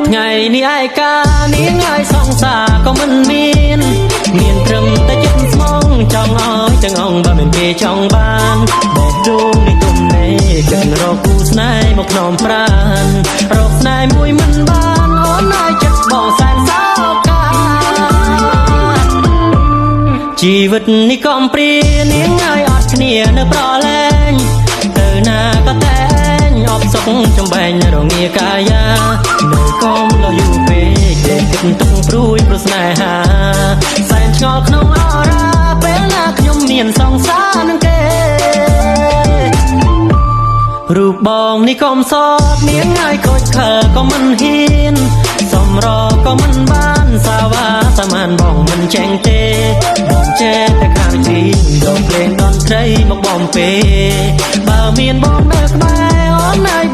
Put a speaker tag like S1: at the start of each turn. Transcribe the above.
S1: ថ្ងៃនេះឯកានាងឲ្យសងសាក៏មិនមានត្រឹមតែចិត្តស្មងចង់ឲ្យទាំងអង្គបើមិនគេចង់បានបេះដូងនេះទុំនេះគិតរកគូស្នេហ៍មកក្នុងប្រាណរកស្នេហ៍មួយមិនបានអូនឲ្យចិត្តបងសែនសោកាជីវិតនេះកំព្រានាងឲ្យអត់គ្នានៅប្រឡែងទៅណាក៏តែងអបសុកចំបែងរងាកាយានៅកុំលយូរពេកទេគិតទុកព្រួយព្រោះស្នេហាសែនឆ្ងល់ក្នុងអរាពេលណាខ្ញុំមានសង្សារនឹងគេរូបបងនេះកុំសោកនាងឲ្យខូចខើក៏មិនហ៊ានសំរក៏មិនបានសាវ៉ាសាមានបងមិនចែងទេបងចេះតែខាងជីងដងភ្លេងតន្ត្រីមកបំពេបើមានបងនៅក្បែរអូនឲ្យ